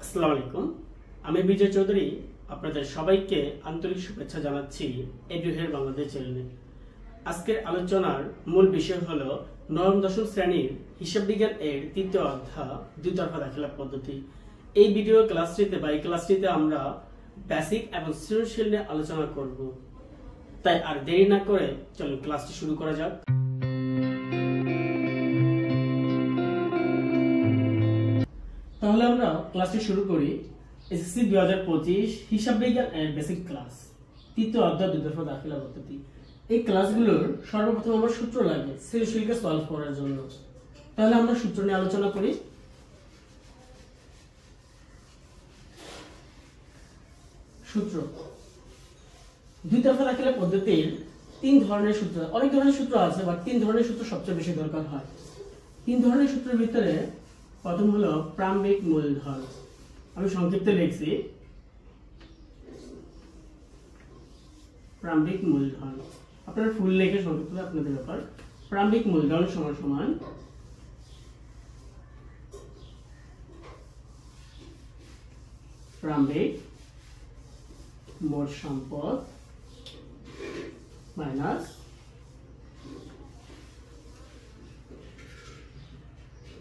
আসসালামু আলাইকুম। আমি বিজয় চৌধুরী আপনাদের সবাইকে আন্তরিক শুভেচ্ছা জানাচ্ছি এডুহের বাংলাদেশ চ্যানেলে। আজকের আলোচনার মূল বিষয় হলো নবম দশম শ্রেণীর হিসাব বিজ্ঞান এর তৃতীয় অধ্যায় দ্বিতরফা দাখিলা পদ্ধতি। এই ভিডিও ক্লাসটিতে আমরা বেসিক এবং সৃজনশীল নিয়ে আলোচনা করব। তাই আর দেরি না করে চলুন ক্লাসটি শুরু করা যাক। তাহলে আমরা ক্লাসটি শুরু করি। এসএসসি 2025 হিসাব বিজ্ঞান এর বেসিক ক্লাস, তৃতীয় অধ্যায় দ্বিতরফা দাখিলা পদ্ধতি। এই ক্লাসগুলোর সর্বপ্রথম আমরা সূত্র লাগে সৃজনশীলকে সলভ করার জন্য। তাহলে আমরা সূত্র নিয়ে আলোচনা করি। সূত্র দ্বিতরফা দাখিলা পদ্ধতির তিন ধরনের সূত্র, অনেক ধরনের সূত্র আছে, বাট তিন ধরনের সূত্র সবচেয়ে বেশি দরকার হয়। তিন ধরনের সূত্রের ভিতরে প্রথম হলো প্রারম্ভিক মূলধন। আমি সংক্ষিপ্ত লিখছি প্রারম্ভিক মূলধন। আপনারা ফুল লিখে সংক্ষিপ্ত আপনাদের ব্যাপার। প্রারম্ভিক মূলধন সমান সমান প্রারম্ভিক মোট সম্পদ মাইনাস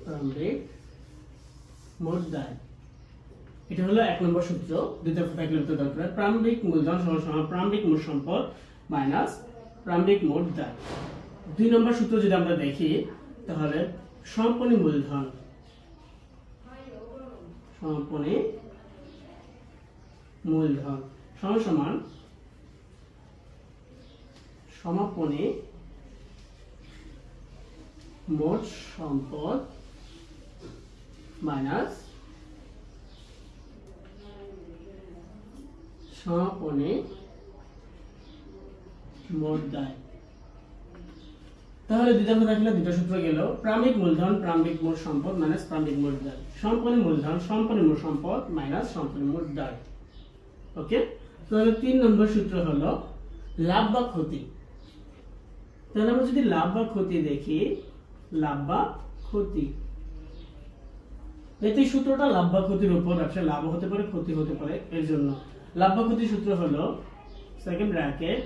প্রারম্ভিক মোট দায়। এটা হলো এক নম্বর সূত্র দ্বিতরফা দাখিলা দরকার। প্রারম্ভিক মূলধন সমান সমান প্রারম্ভিক মোট সম্পদ মাইনাস প্রারম্ভিক মোট দায়। দুই নম্বর সূত্র যদি আমরা দেখি তাহলে সমাপনী মূলধন সমান সমান সমাপনী মোট সম্পদ মাইনাস সমাপনী মোট দায়। তাহলে দ্বিতরফা দাখিলা দুটো সূত্র গেল, প্রারম্ভিক মূলধন প্রারম্ভিক মোট সম্পদ মাইনাস প্রারম্ভিক মোট দায়, সমাপনী মূলধন সমাপনী মোট সম্পদ মাইনাস সমাপনী মোট দায়। ওকে, তাহলে তিন নম্বর সূত্র হলো লাভ বা ক্ষতি। তাহলে আমরা যদি লাভ বা ক্ষতি দেখি, লাভ বা ক্ষতি, এই সূত্রটা লাভ বা ক্ষতির উপর, ব্যবসায় লাভ হতে পারে ক্ষতি হতে পারে। এর জন্য লাভ বা ক্ষতির সূত্র হলো সেকেন্ড ব্র্যাকেট,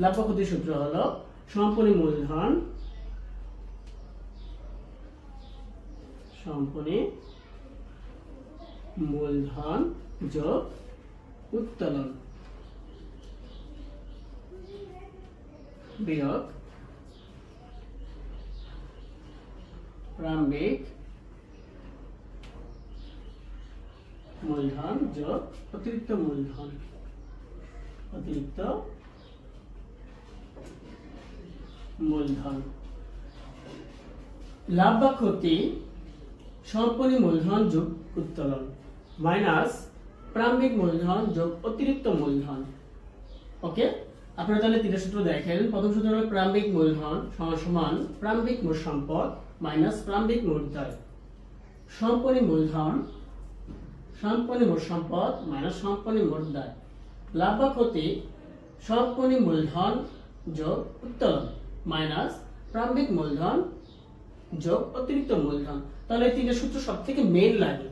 লাভ বা ক্ষতির সূত্র হলো সমাপনী মূলধন যোগ উত্তোলন বিয়োগ প্রারম্ভিক মূলধন যোগ অতিরিক্ত মূলধন। লাভ বা ক্ষতি সমাপনী মূলধন যোগ উত্তোলন মাইনাস প্রারম্ভিক মূলধন যোগ অতিরিক্ত মূলধন। ওকে, আপনারা তাহলে তিনটা সূত্র দেখেন। প্রথম সূত্র হলো প্রারম্ভিক মূলধন সমান সমান প্রারম্ভিক মোট সম্পদ মাইনাস প্রারম্ভিক মোট দায়, সমাপনী মূলধন সমাপনী মোট সম্পদ মাইনাস সমাপনী মোট দায়। লাভ বা ক্ষতি সমাপনী মূলধন যোগ উত্তোলন মাইনাস প্রারম্ভিক মূলধন যোগ অতিরিক্ত মূলধন। তাহলে এই তিনটা সূত্র সব থেকে মেইন লাগে।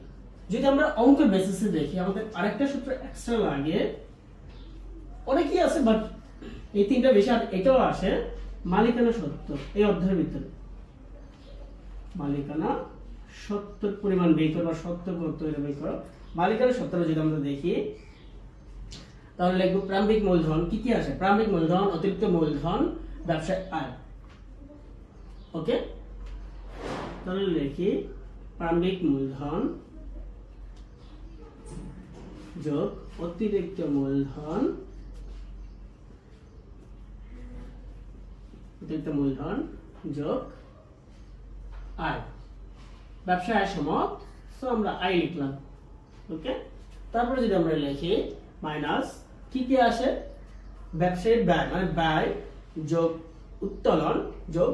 যদি আমরা অঙ্কের বেসিসে দেখি, আমাদের আরেকটা সূত্র এক্সট্রা লাগে, অনেকই আছে বাট এই তিনটা বেশি। আর এটাও আসে মালিকানা সত্ত্ব। এই অধ্যায়ের ভিতরে মালিকানা সত্ত্বের পরিমাণ বের করো বা সত্ত্ব করতে বের করো। মালিকানা সত্ত্বটা যদি আমরা দেখি তাহলে লিখবো প্রারম্ভিক মূলধন কি কি আসে, প্রারম্ভিক মূলধন অতিরিক্ত মূলধন ব্যবসায় আয়। ওকে, তাহলে লিখি প্রারম্ভিক মূলধন যোগ অতিরিক্ত মূলধন যোগ আয়, ব্যবসায় আয় সমত। সো আমরা আয় লিখলাম। ওকে, তারপরে যদি আমরা লিখি মাইনাস কি কি আসে, ব্যবসায়িক ব্যয় মানে ব্যয় যোগ উত্তোলন যোগ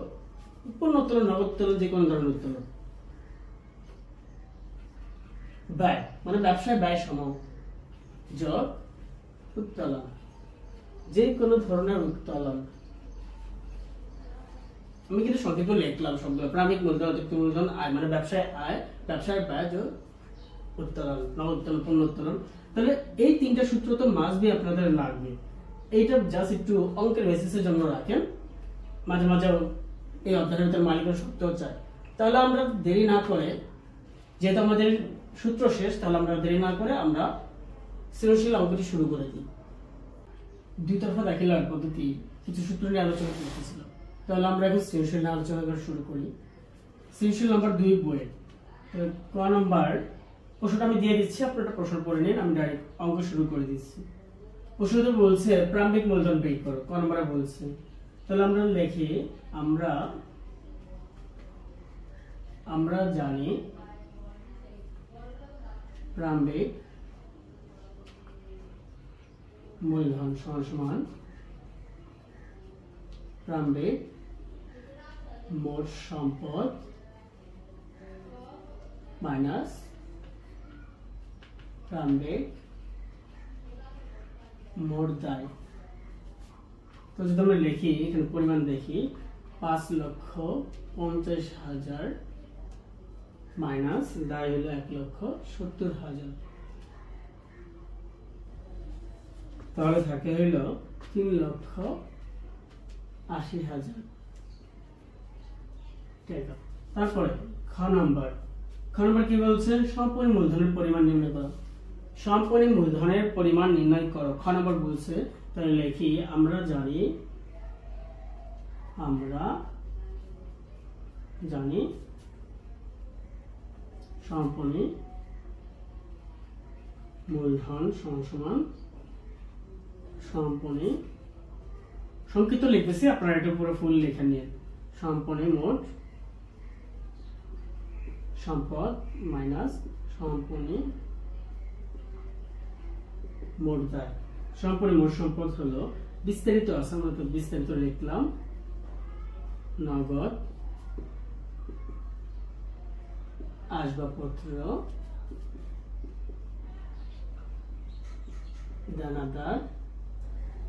উৎপন্ন উত্তোলন নগদ উত্তোলন যে কোনো ধরনের উত্তোলন, ব্যয় মানে ব্যবসায় ব্যয় সম যোগ উত্তোলন যে কোনো ধরনের উত্তোলন। আমি কিন্তু সংক্ষেপে লিখলাম সবগুলো। প্রারম্ভিক মূলধন, অতিরিক্ত মূলধন, আয় মানে ব্যবসায় আয়, ব্যবসায় ব্যয় যোগ উত্তোলন, নগদ উত্তোলন, পণ্য উত্তোলন। তাহলে এই তিনটা সূত্র তো মাস্ট বি আপনাদের লাগবে। এইটা জাস্ট একটু অঙ্কের বেসিসের জন্য রাখেন, মাঝে মাঝে এই অধ্যায়ের ভিতরে মালিকের সূত্রও চায়। তাহলে আমরা দেরি না করে, যেহেতু আমাদের সূত্র শেষ, তাহলে আমরা দেরি না করে আমরা সৃজনশীল অঙ্কটি শুরু করে দিই। দুই তরফা দাখিলার পদ্ধতি কিছু সূত্র নিয়ে আলোচনা করতেছিল, তাহলে আমরা এখন সৃজনশীল নিয়ে আলোচনা করা শুরু করি। সৃজনশীল নাম্বার 2 বইয়ের ক নাম্বার প্রশ্নটা আমি দিয়ে দিচ্ছি, আপনারা প্রশ্ন পড়ে নিন, আমি ডাইরেক্ট অঙ্ক শুরু করে দিচ্ছি। প্রশ্নটা বলছে প্রারম্ভিক মূলধন বের করো, ক নাম্বারে বলছে। তাহলে আমরা লিখি, আমরা জানি প্রারম্ভিক মূলধন সমান প্রারম্ভিক মোট সম্পদ মাইনাস প্রারম্ভিক মোট দায়। তো যদি আমরা লিখি, এখানে পরিমাণ দেখি 5,50,000 মাইনাস দায় হলো 1,70,000, তাহলে থাকে হইল 3,80,000 টাকা। তারপরে খ নাম্বার কি বলছে, সম্পূর্ণ মূলধনের পরিমাণ নির্ণয় করো। সম্পূর্ণ মূলধনের পরিমাণ নির্ণয় করো, খ নাম্বার বলছে। তাহলে লিখি, আমরা জানি সম্পূর্ণ মূলধন সমান সম্পূর্ণ, সংক্ষিপ্ত লিখতেছি, আপনারা এটা পুরো ফুল লেখা নিয়ে, সম্পূর্ণ মোট সম্পদ মাইনাস সম্পূর্ণ মোট দায়। সম্পূর্ণ মোট সম্পদ হলো বিস্তারিত আছে, আমরা তো বিস্তারিত লিখলাম, নগদ, আসবাবপত্র, দানাদার,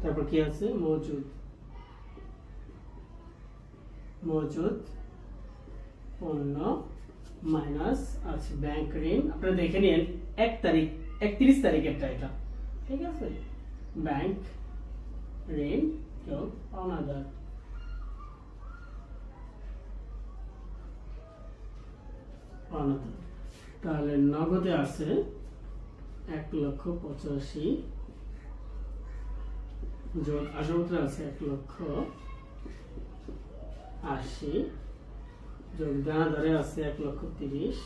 তারপর কি আছে মজুদ পণ্য মাইনাস আছে ব্যাংক ঋণ। আপনারা দেখে নিন 31 তারিখেরটা এটা, ঠিক আছে, ব্যাংক ঋণ যোগ পাওনাদার। তাহলে নগদে আছে 1,85,000 যোগ আসবাবপত্র আছে 1,80,000 যোগ দানাদারে আছে 1,30,000,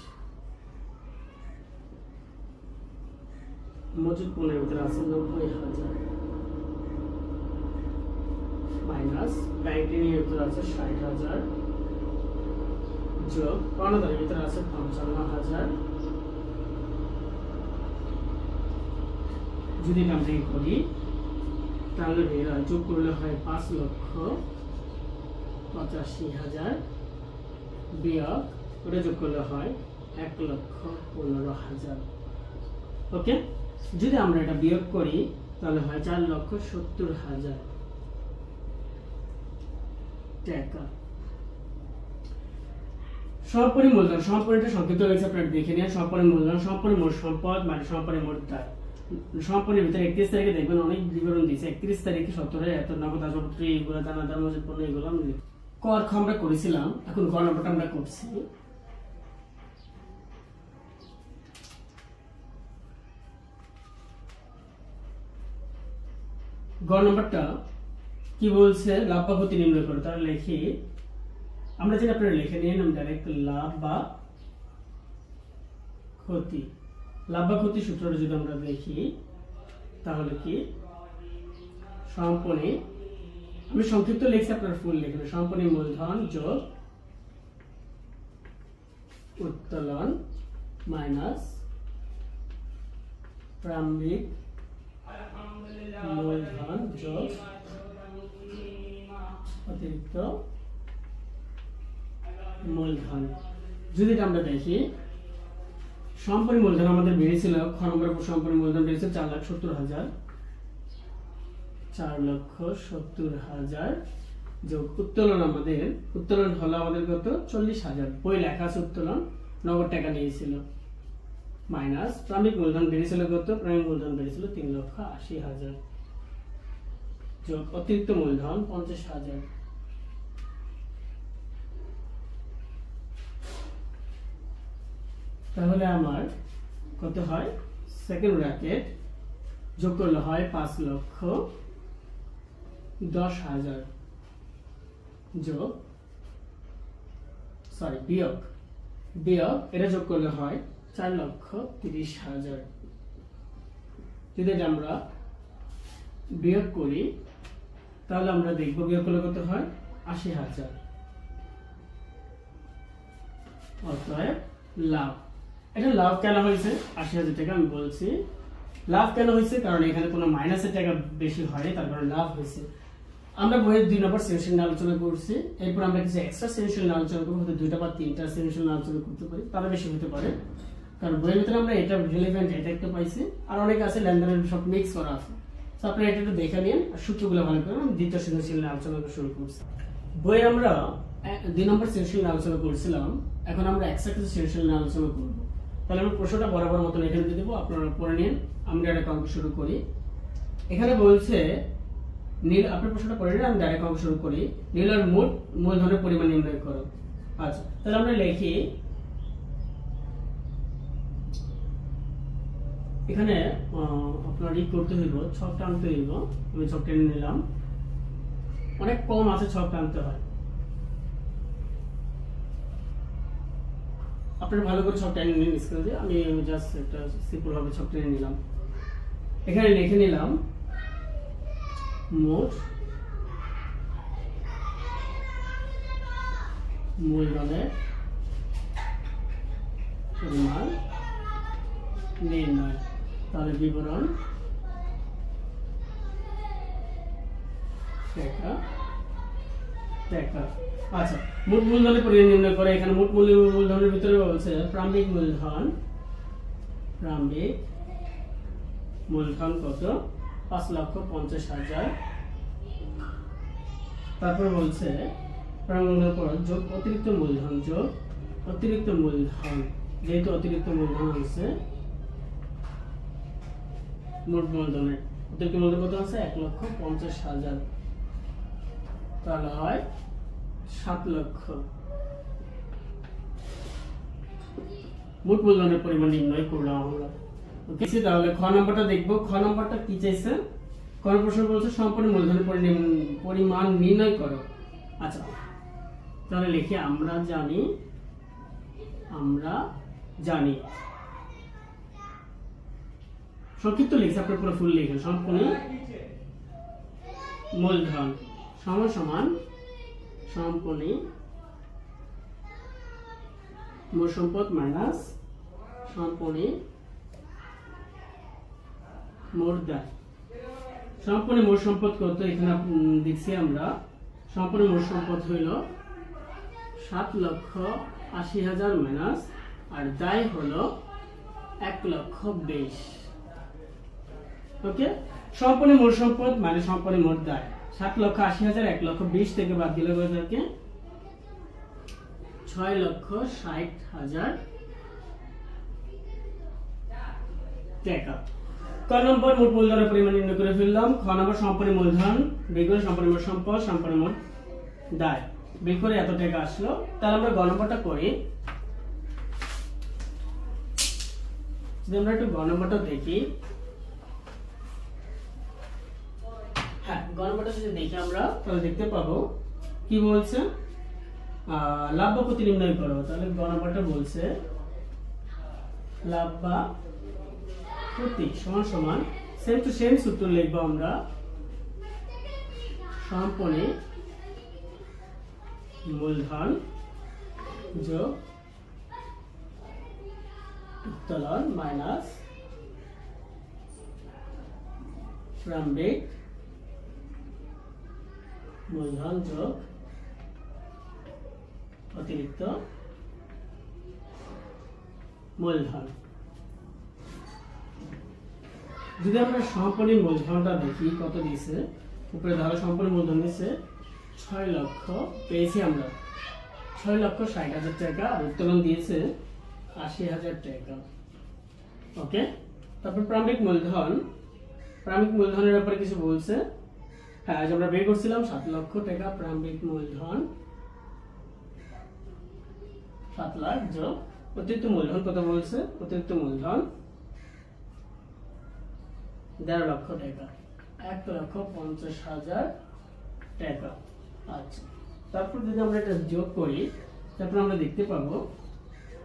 মজুদ পণ্যের ভিতরে আছে 90,000 মাইনাস ব্যাংক ঋণের ভিতরে আছে 60,000 যোগ পাওনাদারের ভিতরে আছে 55,000। যদি আমরা করি তাহলে যোগ করলে হয় 5,85,000 বিয়োগ ওটা যোগ করলে হয় 1,15,000। ওকে, যদি আমরা এটা বিয়োগ করি তাহলে হয় 4,70,000 টাকা। সম্পূর্ণ মূলধন, সম্পূর্ণটা সংক্ষিপ্ত হয়েছে, আপনারা দেখে নিন। সম্পূর্ণ মূলধন সম্পূর্ণ মোট সম্পদ মানে সম্পূর্ণ মোট দায়। সম্পূর্ণের ভিতরে 31 তারিখে দেখবেন অনেক বিবরণ দিয়েছে, 31 তারিখে 17 এত নগদ আসবাবপত্র এইগুলো দানাদার মজুদ পণ্য এগুলো কর আমরা করেছিলাম, এখন গ নম্বরটা আমরা করছি। গ নম্বরটা কি বলছে, লাভ বা ক্ষতি নির্ণয় করো। তাহলে লিখি, আমরা যেটা আপনারা লিখে নিন, আমি ডাইরেক্ট লাভ বা ক্ষতি। লাভ বা ক্ষতি সূত্রটা যদি আমরা লিখি তাহলে কি, সম্পূর্ণ, আমি সংক্ষিপ্ত লিখছি, আপনার ফুল লিখবেন, সম্পূর্ণ মূলধন যোগ উত্তোলন মাইনাস প্রারম্ভিক মূলধন যোগ অতিরিক্ত মূলধন। যদি আমরা দেখি, সম্পূর্ণ মূলধন আমাদের বেড়েছিল, খ নম্বর সম্পূর্ণ মূলধন বেড়েছে 4,70,000, 4,70,000 যোগ উত্তোলন, আমাদের উত্তোলন হলো আমাদের কত 40,000, বই লেখা আছে উত্তোলন, নগদ টাকা নিয়েছিল, মাইনাস প্রারম্ভিক মূলধন বেড়েছিল কত? প্রারম্ভিক মূলধন বেড়েছিল 3,80,000 যোগ অতিরিক্ত মূলধন 50,000। তাহলে আমার কত হয়? সেকেন্ড ব্র্যাকেট যোগ করলে হয় 5,10,000 যোগ বিয়োগ এটা যোগ করলে হয় 4,30,000। যদি এটা আমরা বিয়োগ করি তাহলে আমরা দেখব বিয়োগ করলে কত হয়? 80,000। অতএব লাভ। এটা লাভ কেন হয়েছে? 80,000 টাকা। আমি বলছি লাভ কেন হয়েছে, কারণ এখানে কোনো মাইনাসের টাকা বেশি হয়নি, তার কারণে লাভ হয়েছে। আমরা বইয়ের 2 নম্বর সেকশন নিয়ে আলোচনা করছি, এরপর আমরা কিছু এক্সট্রা সেকশন নিয়ে আলোচনা করবো, হয়তো 2টা বা 3টা সেকশন নিয়ে আলোচনা করতে পারি, তারা বেশি হতে পারে, কারণ বইয়ের ভিতরে আমরা এটা রিলেভেন্ট এটা একটা পাইছি, আর অনেক আছে লেনদেনের সব মিক্স করা আছে। তো আপনারা এটা একটু দেখে নিন আর সূত্রগুলো ভালো করে। আমি দ্বিতীয় সেকশন নিয়ে আলোচনা শুরু করছি। বইয়ে আমরা 2 নম্বর সেকশন নিয়ে আলোচনা করছিলাম, এখন আমরা এক্সট্রা কিছু সেকশন নিয়ে আলোচনা করব। তাহলে আমি প্রশ্নটা বরাবর মতন এখানে দিয়ে দেবো, আপনারা পড়ে নিন। আমরা ডাইরেক্ট অঙ্ক শুরু করি। এখানে বলছে নীল, আপনার প্রশ্নটা পড়ে নিন, আমি ডাইরেক্ট অঙ্ক শুরু করি। নীলের মোট মূলধনের পরিমাণ নির্ণয় করো। আচ্ছা, তাহলে আমরা লিখি এখানে আপনার করতে হইব, ছক টানতে হইব। আমি ছক টেনে নিলাম, অনেক কম আছে, ছক টানতে হয়। আপনারা ভালো করে ছক টেনে নিন স্ক্রিনে দিয়ে। আমি জাস্ট একটা সিম্পল ভাবে ছক টেনে নিলাম। এখানে লিখে নিলাম মোট মূলধনের পরিমাণ নির্ণয়। তাহলে বিবরণ টাকা। আচ্ছা, মোট মূলধনের পরিমাণ নির্ণয় করে। এখানে মোট মূলধনের ভিতরে বলছে প্রারম্ভিক মূলধন কত? 5,50,000। তারপর বলছে প্রারম্ভিক পর যোগ অতিরিক্ত মূলধন, যেহেতু অতিরিক্ত মূলধন হচ্ছে মোট মূলধনের অতিরিক্ত মূলধন কত আছে? 1,50,000। তাহলে হয় 7 লক্ষ। মোট মূলধনের পরিমাণ নির্ণয় করলাম আমরা। ওকে, তাহলে খ নম্বরটা দেখবো। খ নম্বরটা কি চাইছে? ক প্রশ্ন বলছে সম্পূর্ণ মূলধনের পরিমাণ নির্ণয় করো। আচ্ছা, তাহলে লিখি আমরা জানি। সংক্ষিপ্ত লিখছে, আপনার পুরো ফুল লিখেন। সম্পূর্ণ মূলধন সমান সম্পূর্ণ মোট সম্পদ মাইনাস সম্পূর্ণ মোট দায়। সম্পূর্ণ মোট সম্পদ কত? এখানে দেখছি আমরা সম্পূর্ণ মোট সম্পদ হইল 7,80,000 মাইনাস, আর দায় হলো 1,20,000। ওকে, সম্পূর্ণ মোট সম্পদ মানে সম্পূর্ণ মোট দায় 7,80,000, 1,20,000 থেকে বাদ দিলে হয়ে থাকে 6,60,000 টাকা। ক নম্বর মোট মূলধনের পরিমাণ নির্ণয় করে ফেললাম। খ নম্বর সম্পূর্ণ মূলধন বের করে সম্পূর্ণ মোট সম্পদ সম্পূর্ণ মোট দায় বের করে এত টাকা আসলো। তাহলে আমরা গ নম্বরটা করি। যদি আমরা একটু গ নম্বরটা দেখি, হ্যাঁ, গ নম্বরটা যদি দেখি আমরা তাহলে দেখতে পাবো কি বলছে, লাভ বা ক্ষতি নির্ণয় করো। তাহলে গ নম্বরটা বলছে লাভ বা ক্ষতি সমান সমান সেম টু সেম সূত্র লিখবো আমরা। সম্পূর্ণ মূলধন যোগ উত্তোলন মাইনাস প্রারম্ভিক মূলধন যোগ অতিরিক্ত মূলধন। যদি আমরা সম্পূর্ণ মূলধনটা দেখি কত দিয়েছে, উপরে ধরো সম্পূর্ণ মূলধন দিয়েছে 6 লক্ষ, পেয়েছি আমরা 6,60,000 টাকা, আর উত্তোলন দিয়েছে 80,000 টাকা। ওকে, তারপর প্রারম্ভিক মূলধনের ব্যাপারে কিছু বলছে। হ্যাঁ, আজ আমরা বের করছিলাম 7 লক্ষ টাকা প্রারম্ভিক মূলধন, 7 লাখ যোগ অতিরিক্ত মূলধন কত বলছে, অতিরিক্ত মূলধন 1.5 লক্ষ টাকা, 1,50,000 টাকা। আচ্ছা, তারপর যদি আমরা এটা যোগ করি তারপর আমরা দেখতে পাবো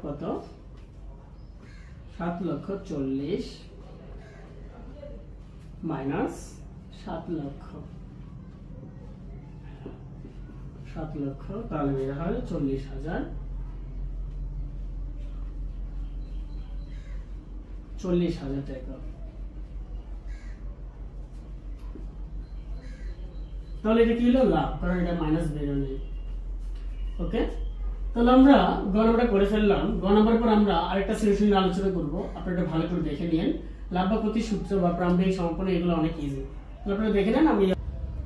কত, 7,40,000 মাইনাস 7 লক্ষ, তাহলে বের হয় 40,000, 40,000 টাকা। তাহলে এটা কি হলো, লাভ, কারণ এটা মাইনাস বেরোলে। ওকে, তাহলে আমরা গ নাম্বারটা করে ফেললাম। গ নাম্বার পর আমরা আরেকটা সলিউশন নিয়ে আলোচনা করব, আপনারা এটা ভালো করে দেখে নিন। লাভ বা ক্ষতি সূত্র বা প্রারম্ভিক সমাপন এগুলো অনেক ইজি, আপনারা দেখে নেন।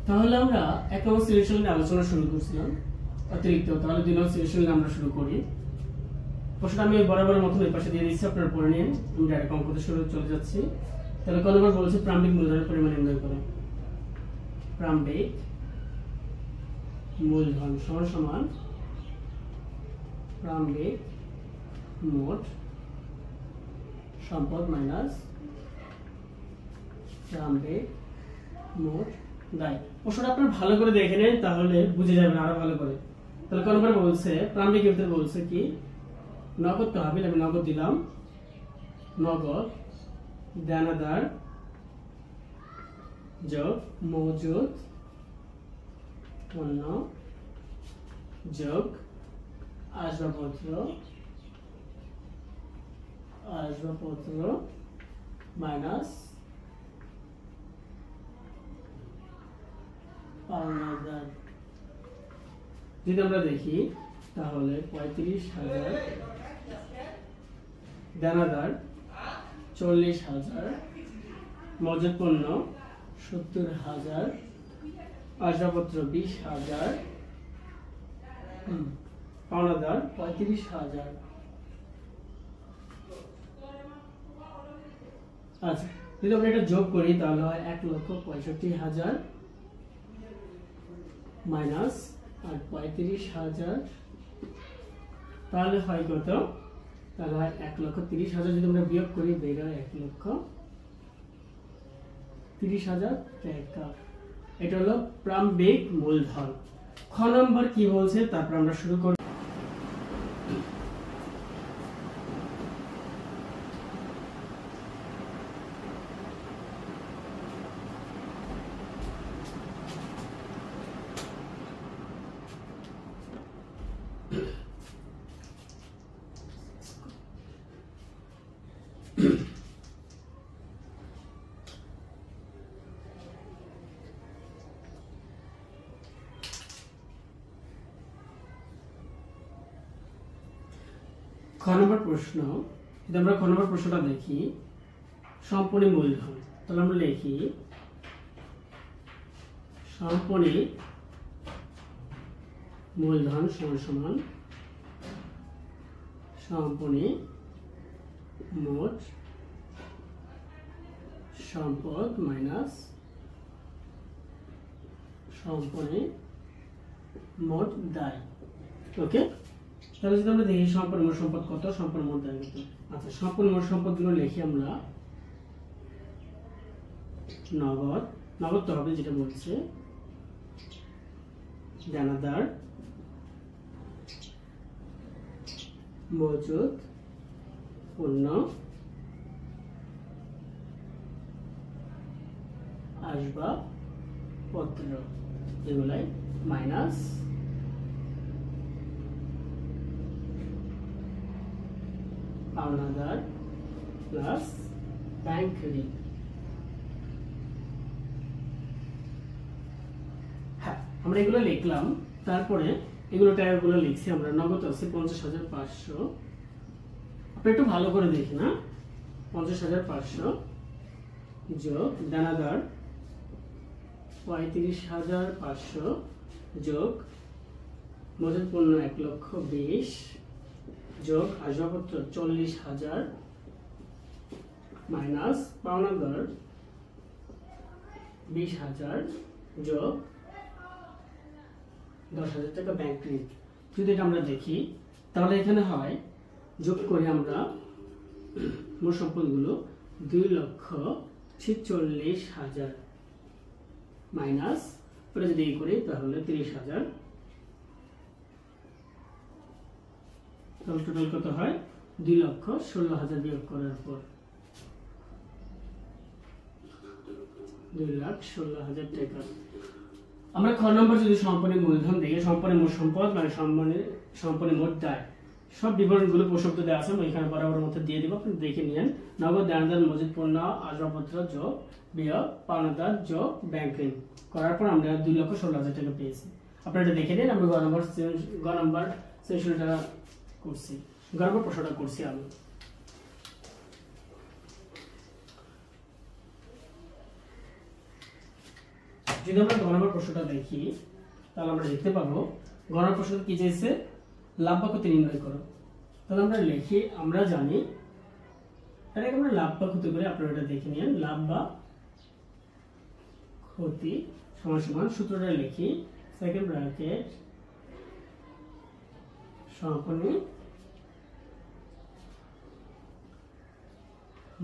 তাহলে আমরা 1 নম্বর সলিউশন নিয়ে আলোচনা শুরু করছিলাম অতিরিক্ত, তাহলে 2 নম্বর সলিউশন নিয়ে আমরা শুরু করি। প্রশ্নটা আমি বরাবরের মতন এই পাশে দিয়ে দিচ্ছি, আপনারা পড়ে নিন। আমি ডাইরেক্ট অঙ্কতে চলে যাচ্ছি। তাহলে ক নম্বর বলছে প্রারম্ভিক মূলধনের পরিমাণ নির্ণয় করো। প্রারম্ভিক মূলধন সমান প্রারম্ভিক মোট সম্পদ মাইনাস প্রারম্ভিক মোট দায়। প্রশ্নটা আপনারা ভালো করে দেখে নেন, তাহলে বুঝে যাবেন আরো ভালো করে। তাহলে কোন নম্বর বলছে প্রারম্ভিক ভিতরে বলছে কি, নগদ তহবিল, আমি নগদ দিলাম, নগদ দেনাদার যোগ মজুদ পণ্য যোগ আসবাবপত্র মাইনাস পাওনাদার। যদি আমরা দেখি তাহলে 35,000, দেনাদার 40,000, মজুদ পণ্য 70,000, আসবাবপত্র 20,000, পাওনাদার 35,000। আচ্ছা, যদি আমরা এটা যোগ করি তাহলে হয় 1,65,000 মাইনাস আর 35,000, তাহলে হয় কত, তাহলে হয় 1,30,000। যদি আমরা বিয়োগ করি বের হয় 1,30,000 টাকা। এটা হলো প্রারম্ভিক মূলধন। খ নম্বর কি বলছে তারপর আমরা শুরু করব। খ নম্বর প্রশ্ন, যদি আমরা খ নম্বর প্রশ্নটা দেখি, সম্পূর্ণ মূলধন, তাহলে আমরা লিখি সম্পূর্ণ মূলধন সমান সম্পূর্ণ মোট সম্পদ মাইনাস সম্পূর্ণ মোট দায়। ওকে, তাহলে যদি আমরা দেখি সম্পূর্ণ মোট সম্পদ কত, সম্পূর্ণ মোট দায় কত। আচ্ছা, সম্পূর্ণ মোট সম্পদগুলো লিখি আমরা নগদ তহবিল যেটা বলছে, দেনাদার, মজুদ পণ্য, আসবাবপত্র এগুলাই মাইনাস পাওনাদার প্লাস ব্যাংক ঋণ। হ্যাঁ, আমরা এগুলো লিখলাম। তারপরে এগুলো টাকাগুলো লিখছি আমরা। নগদ আছে 50,500, আপনি একটু ভালো করে দেখি না, 50,500 যোগ দানাদার 35,500 যোগ মজুদ পণ্য 1,20,000 যোগ আসবাবপত্র 40,000 মাইনাস পাওনাদার 20,000 যোগ 10,000 টাকা ব্যাংক ঋণ। যদি এটা আমরা দেখি তাহলে এখানে হয় যোগ করি আমরা মোট সম্পদগুলো 2,46,000 মাইনাস পরে যদি এই করি তাহলে 30,000, তাহলে টোটাল কত হয় 2,16,000 বিয়োগ করার পর 2,16,000 টাকা। আমরা খ নম্বর যদি সম্পন্ন মূলধন দেখি, সম্পন্ন মোট সম্পদ মানে সম্পন্ন মোট দায়, সব বিবরণগুলো প্রসক্ত দেওয়া আছে, এখানে বরাবর মধ্যে দিয়ে দিব, আপনি দেখে নিন। নগদ দেনদার মজুদ পণ্য আসবাবপত্র যোগ বিয়োগ পাওনাদার যোগ ব্যাংক ঋণ করার পর আমরা 2,16,000 টাকা পেয়েছি। আপনারা এটা দেখে নিন। আমি গ নম্বর সেশনটা করছি, গ নম্বর প্রশ্নটা করছি আমি। যদি আমরা গ নম্বর প্রশ্নটা দেখি তাহলে আমরা দেখতে পাবো গ নম্বর প্রশ্নটা কি চেয়েছে, লাভ বা ক্ষতি নির্ণয় করো। তাহলে আমরা লিখি, আমরা জানি তাহলে আমরা লাভ বা ক্ষতি করে, আপনারা এটা দেখে নিন। লাভ বা ক্ষতি সমান সমান সূত্রটা লিখি, সেকেন্ড ব্র্যাকেট সম্পন্ন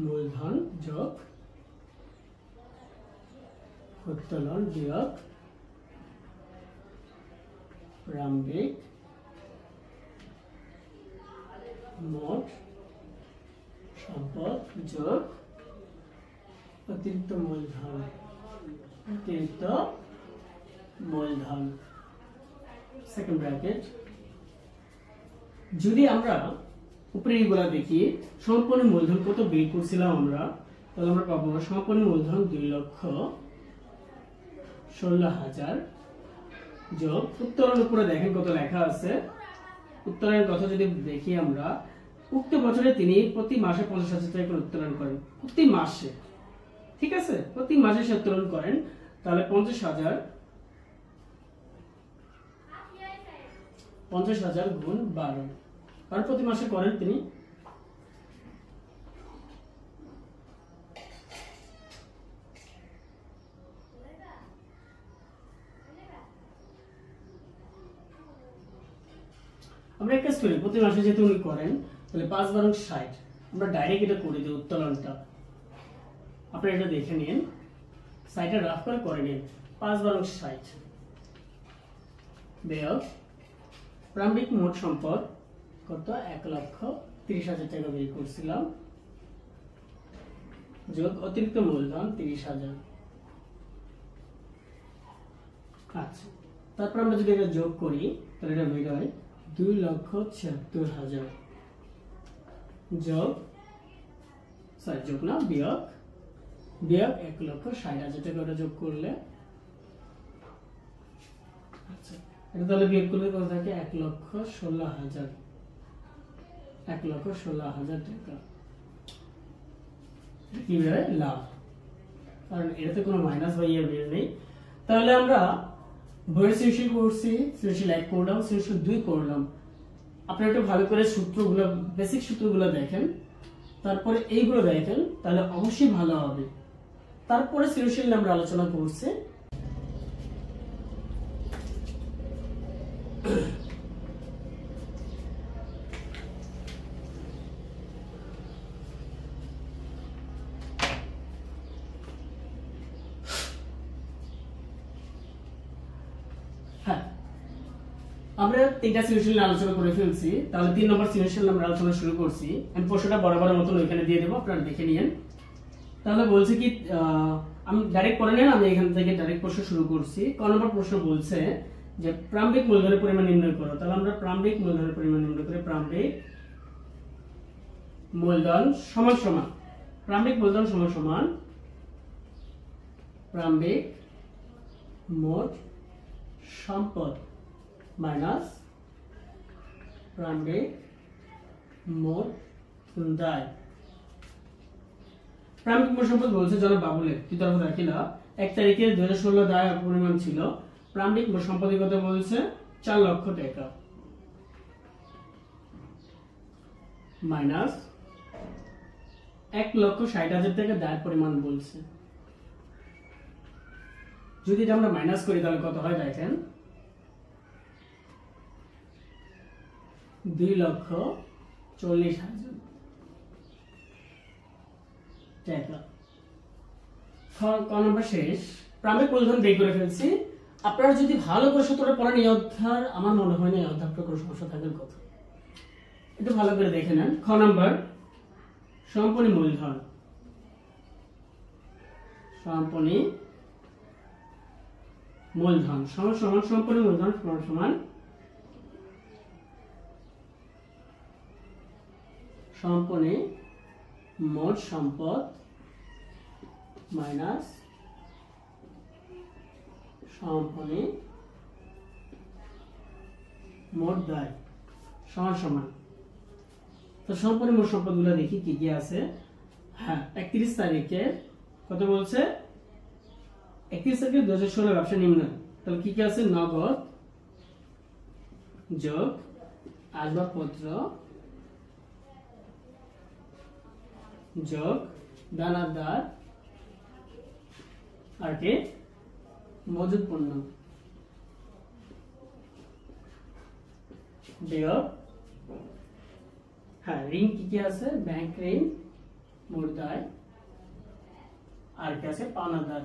মূলধন যোগ উত্তোলন বিয়োগ প্রারম্ভিক মোট সম্পদ যোগ অতিরিক্ত মূলধন, সেকেন্ড ব্র্যাকেট। যদি আমরা উপরে এইগুলা দেখি, সম্পূর্ণ মূলধন কত বের করছিলাম আমরা, তাহলে আমরা পাবো সম্পূর্ণ মূলধন 2,16,000 যোগ উত্তোলন, উপরে দেখেন কত লেখা আছে। উত্তোলনের কথা যদি দেখি আমরা, উক্ত বছরে তিনি প্রতি মাসে 50,000 টাকা করে উত্তোলন করেন, প্রতি মাসে, ঠিক আছে, প্রতি মাসে সে উত্তোলন করেন। তাহলে 50,000 গুণ 12, কারণ প্রতি মাসে করেন তিনি। আমরা এক কাজ করি, প্রতি মাসে যেহেতু উনি করেন তাহলে 5 × 60, আমরা ডাইরেক্ট এটা করে দিই উত্তোলনটা। আপনারা এটা দেখে নিন, সাইডে রাফ করে নিন। 5 × 60 বিয়োগ প্রারম্ভিক মোট সম্পদ কত, 1,30,000 টাকা বের করছিলাম, যোগ অতিরিক্ত মূলধন 30,000। আচ্ছা, তারপর আমরা যদি এটা যোগ করি তাহলে এটা বের হয় 2,76,000 যোগ যোগ না বিয়োগ 1,60,000 টাকা ওটা যোগ করলে, আচ্ছা এটা তাহলে বিয়োগ করলে কত থাকে, 1,16,000 টাকা কি বের লাভ, কারণ এটাতে কোনো মাইনাস বা ইয়ে বের নেই। তাহলে আমরা বইয়ের সৃষ্টি করছি, সৃষ্টি 1 করলাম, সৃষ্টি 2 করলাম। আপনারা একটু ভালো করে সূত্রগুলো, বেসিক সূত্রগুলো দেখেন, তারপরে এইগুলো দেখেন, তাহলে অবশ্যই ভালো হবে। তারপরে সৃষ্টি আমরা আলোচনা করছি। হ্যাঁ, আমরা 3টা সৃজনশীল আলোচনা করে ফেলছি, তাহলে 3 নম্বর সৃজনশীল আমরা আলোচনা শুরু করছি। আমি প্রশ্নটা বরাবরের মতন ওইখানে দিয়ে দেবো, আপনারা দেখে নিন। তাহলে বলছে কি, আমি ডাইরেক্ট পড়ে নেন, আমি এখান থেকে ডাইরেক্ট প্রশ্ন শুরু করছি। ক নম্বর প্রশ্ন বলছে যে প্রারম্ভিক মূলধনের পরিমাণ নির্ণয় করো। তাহলে আমরা প্রারম্ভিক মূলধনের পরিমাণ নির্ণয় করি। প্রারম্ভিক মূলধন সমান সমান প্রারম্ভিক মূলধন সমান সমান প্রারম্ভিক মোট সম্পদ মাইনাস প্রারম্ভিক মোট দায়। প্রারম্ভিক মোট সম্পদ বলছে জনাব বাবুলের তৃতীয় দাখিলা 1 তারিখে 2016 দায় পরিমাণ ছিল। প্রারম্ভিক মোট সম্পদের কথা বলছে 4 লক্ষ টাকা মাইনাস 1,60,000 টাকা দায়ের পরিমাণ বলছে। যদি এটা আমরা মাইনাস করি তাহলে কত হয় দেখেন, 2,40,000 টাকা। ক নম্বর শেষ, প্রাম্ভিক মূলধন বের করে ফেলছি। আপনারা যদি ভালো করে সূত্রটা পড়েন এই অধ্যায়, আমার মনে হয় না এই অধ্যায়টা কোনো সমস্যা থাকার কথা। একটু ভালো করে দেখে নেন। খ নম্বর, সমাপনী মূলধন। সমাপনী মূলধন সমান সমান সমাপনী মূলধন সমান সমান সমাপনী মোট সম্পদ মাইনাস সমাপনী মোট দায় সমান সমান। তো সমাপনী মোট সম্পদগুলো দেখি কি কি আছে। হ্যাঁ, 31 তারিখে কত বলছে, 31 তারিখে 2016 ব্যবসা নিম্ন। তাহলে কি কি আছে, নগদ যোগ আসবাবপত্র যোগ দানাদার আর কি মজুদ পণ্য বিয়োগ, হ্যাঁ ঋণ কি কি আছে, ব্যাংক ঋণ, মোট দায় আর কি আছে, পাওনাদার।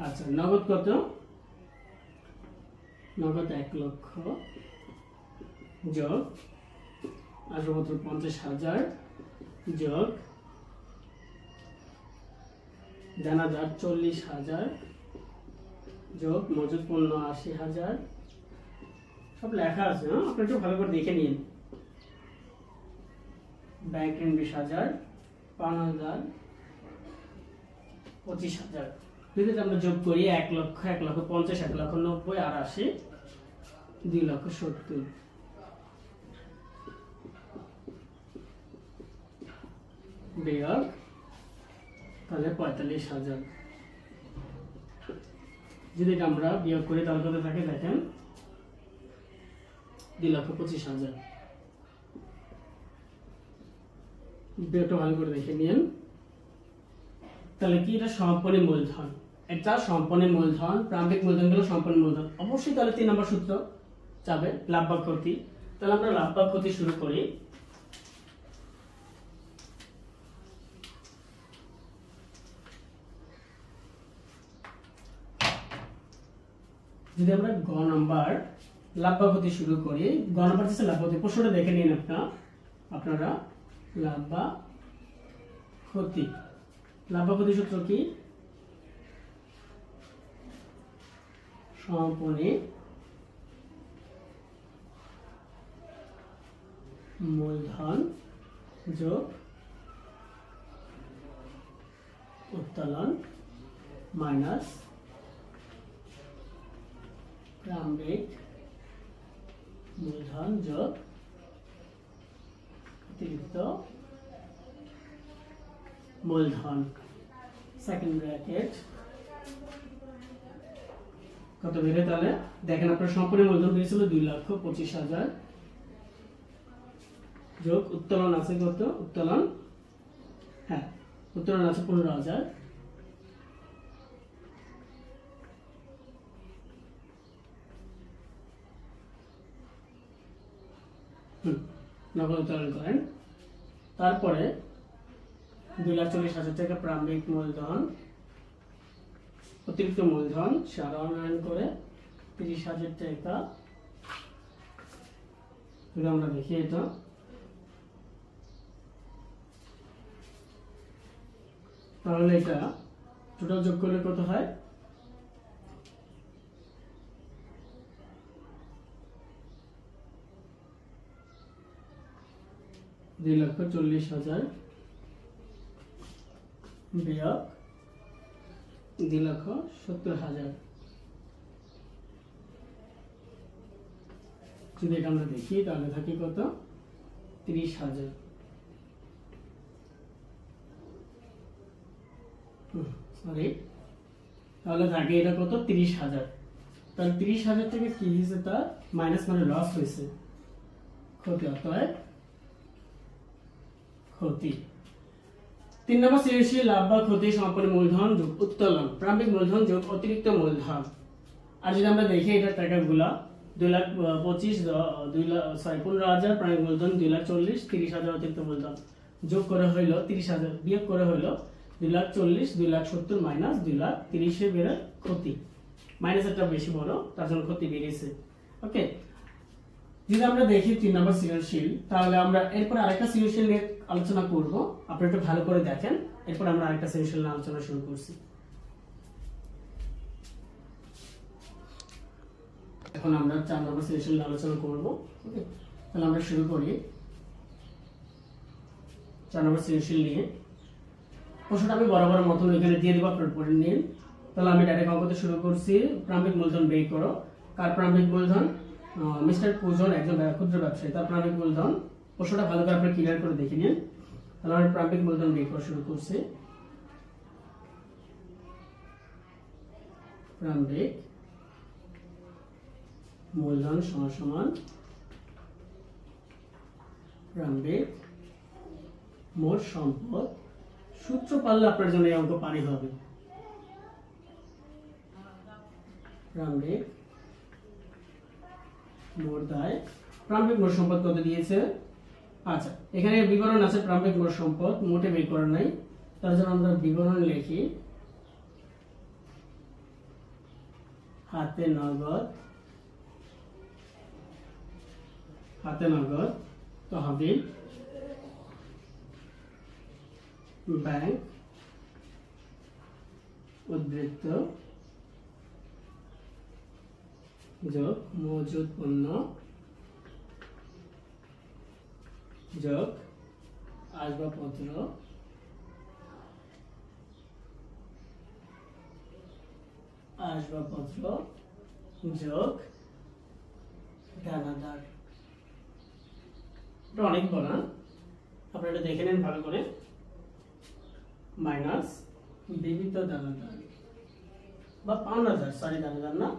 আচ্ছা, নগদ কত, নগদ 1 লক্ষ যোগ আসবাবপত্র 50,000 যোগ দানাদার 40,000 যোগ মজুদ পণ্য 80,000। সব লেখা আছে, হ্যাঁ আপনি একটু ভালো করে দেখে নিন। ব্যাংক ঋণ 20,000, পাওনাদার 25,000। যদি আমরা যোগ করি 1 লক্ষ, 1,50,000, 1,90,000 আর 80, 2,70,000 বিয়োগ তাহলে 45,000। যদি আমরা বিয়োগ করি তাহলে কত থাকে দেখেন, 2,25,000। বিয়োগটা ভালো করে দেখে নিন। তাহলে কি এটা সমাপনী মূলধন, এটা সমাপনী মূলধন, প্রারম্ভিক মূলধনগুলো সমাপনী মূলধন। অবশ্যই তাহলে 3 নম্বর সূত্র যাবে, লাভ বা ক্ষতি। তাহলে আমরা লাভ বা ক্ষতি শুরু করি। যদি আমরা গ নাম্বার লাভ বা ক্ষতি শুরু করি, গ নাম্বার হচ্ছে লাভ বা ক্ষতি। প্রশ্নটা দেখে নিন আপনারা। লাভ বা ক্ষতি, লাভ বা ক্ষতি সূত্র কি, সমাপনী মূলধন যোগ উত্তোলন মাইনাস প্রারম্ভিক মূলধন যোগ অতিরিক্ত মূলধন, সেকেন্ড ব্র্যাকেট কত বেড়ে। তাহলে দেখেন আপনার সম্পূর্ণ মূলধন বেরিয়েছিল 2,25,000 যোগ উত্তোলন আছে কত, উত্তোলন, হ্যাঁ উত্তোলন আছে 15,000 নগদ উত্তোলন করেন। তারপরে 2,40,000 টাকা প্রারম্ভিক মূলধন, অতিরিক্ত মূলধন সারায়ণ করে 30,000 টাকা। যদি আমরা দেখি এটা তাহলে এটা টোটাল যোগ করলে কত হয়, 2,40,000 বিয়োগ 2,70,000। যদি এটা আমরা দেখি তাহলে থাকি কত, 30,000। সরি, তাহলে থাকে এটা কত, 30,000। তাহলে 30,000 থেকে কি হয়েছে, তার মাইনাস মানে লস হয়েছে। ক্ষতি, অতএব ক্ষতি। 3 নম্বর সৃজনশীল লাভ বা ক্ষতি সম্পন্ন মূলধন যোগ উত্তোলন, প্রারম্ভিক মূলধন যোগ অতিরিক্ত মূলধন। আর যদি আমরা দেখি এটার টাকাগুলা 15,000 প্রারম্ভিক মূলধন, 2,40,000, 30,000 অতিরিক্ত মূলধন, যোগ করে হইল 30,000, বিয়োগ করে হইল 2,40,000, 2,70,000 মাইনাস 2,30,000 বেড়ে ক্ষতি। মাইনাসটা বেশি বড়, তার জন্য ক্ষতি বেড়েছে। ওকে, যদি আমরা দেখি 3 নম্বর সৃজনশীল, তাহলে আমরা এরপর আরেকটা সৃজনশীল নিয়ে আলোচনা করব। আপনারা একটু ভালো করে দেখেন, এরপর আমরা আরেকটা সৃজনশীল নিয়ে আলোচনা শুরু করছি। এখন আমরা 4 নম্বর সৃজনশীল নিয়ে আলোচনা করব। ওকে, তাহলে আমরা শুরু করি 4 নম্বর সৃজনশীল নিয়ে। প্রশ্নটা আমি বরাবর মতন এখানে দিয়ে দেব, আপনারা পড়ে নিন। তাহলে আমি ডাইরেক্ট অঙ্কতে শুরু করছি। প্রারম্ভিক মূলধন বের করো। কার প্রারম্ভিক মূলধন? মিস্টার পূজন, একজন ক্ষুদ্র ব্যবসায়ী, তার প্রারম্ভিক মূলধন। প্রশ্নটা ভালো করে আপনি ক্লিয়ার করে দেখে নিন। তাহলে আমি প্রারম্ভিক মূলধন বের করা শুরু করছি। প্রারম্ভিক মূলধন সমান প্রারম্ভিক মোট সম্পদ। সূত্র পারলে আপনার জন্য এই অঙ্ক পানি হবে। প্রারম্ভিক মোট দায়, প্রারম্ভিক মোট সম্পদ কত দিয়েছে? আচ্ছা, এখানে বিবরণ আছে প্রারম্ভিক মোট সম্পদ, মোটে বের করা নাই, তার জন্য আমরা বিবরণ লিখি। হাতে নগদ তহবিল, ব্যাংক, উদ্বৃত্ত যোগ মজুদ পণ্য যোগ আসবাবপত্র যোগ দানাদার। এটা অনেক বড়, আপনারা এটা দেখে নেন ভালো করে। মাইনাস বিবিধ দানাদার বা পাওনাদার, সরি দানাদার না,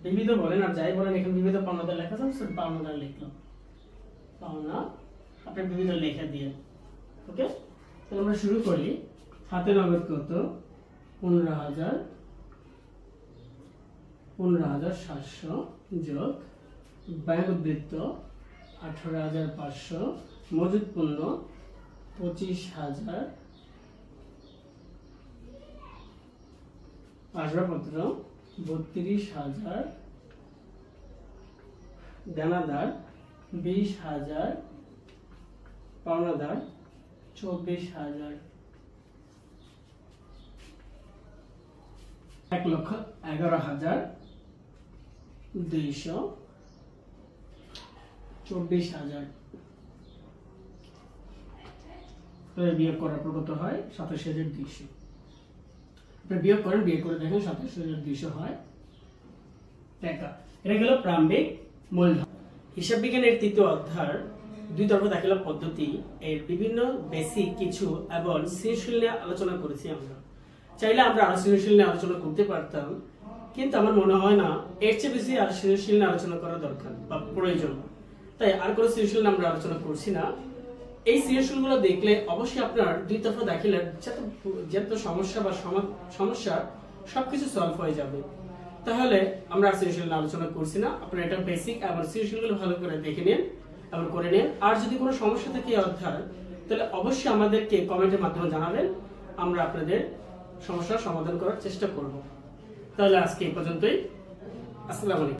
বিবিধ বলেন আর যাই বলেন, এখানে বিবিধ পাওনাদার লেখা আছে, পাওনাদার লিখলাম। পাওনা আপনি বিবিধ লেখা দিয়ে। ওকে, তাহলে আমরা শুরু করি। হাতে নগদ কত? 15,700 যোগ ব্যাংক উদ্বৃত্ত 18,500, মজুদ পণ্য 25,000, আসবাবপত্র 32,000, দানাদার 20,000, পাওনাদার 24,000। 1,11,200, 24,000। বিয়োগ করার পর কত হয়? 27,200। বিয়োগ করেন, বিয়োগ করে দেখেন 27,200 হয় টাকা। এটা গেল প্রারম্ভিক মূলধন। হিসাব বিজ্ঞানের 3য় অধ্যায় 2 তরফ দাখিলা পদ্ধতি এর বিভিন্ন বেসিক কিছু এবং সৃজনশীল নিয়ে আলোচনা করেছি আমরা। চাইলে আমরা আরো সৃজনশীল নিয়ে আলোচনা করতে পারতাম, কিন্তু আমার মনে হয় না এর চেয়ে বেশি আর সৃজনশীল নিয়ে আলোচনা করা দরকার বা প্রয়োজন। তাই আর কোনো সৃজনশীল নিয়ে আমরা আলোচনা করছি না। এই সৃজনশীলগুলো দেখলে অবশ্যই আপনার 2 তরফ দাখিলার যত সমস্যা বা সমস্যা সবকিছু সলভ হয়ে যাবে। তাহলে আমরা সৃজনশীল নিয়ে আলোচনা করছি না। আপনারা এটা বেসিক এবং সৃজনশীলগুলো ভালো করে দেখে নিন এবং করে নিন। আর যদি কোনো সমস্যা থাকে এই অধ্যায়, তাহলে অবশ্যই আমাদেরকে কমেন্টের মাধ্যমে জানাবেন, আমরা আপনাদের সমস্যার সমাধান করার চেষ্টা করব। তাহলে আজকে এই পর্যন্তই। আসসালামু আলাইকুম।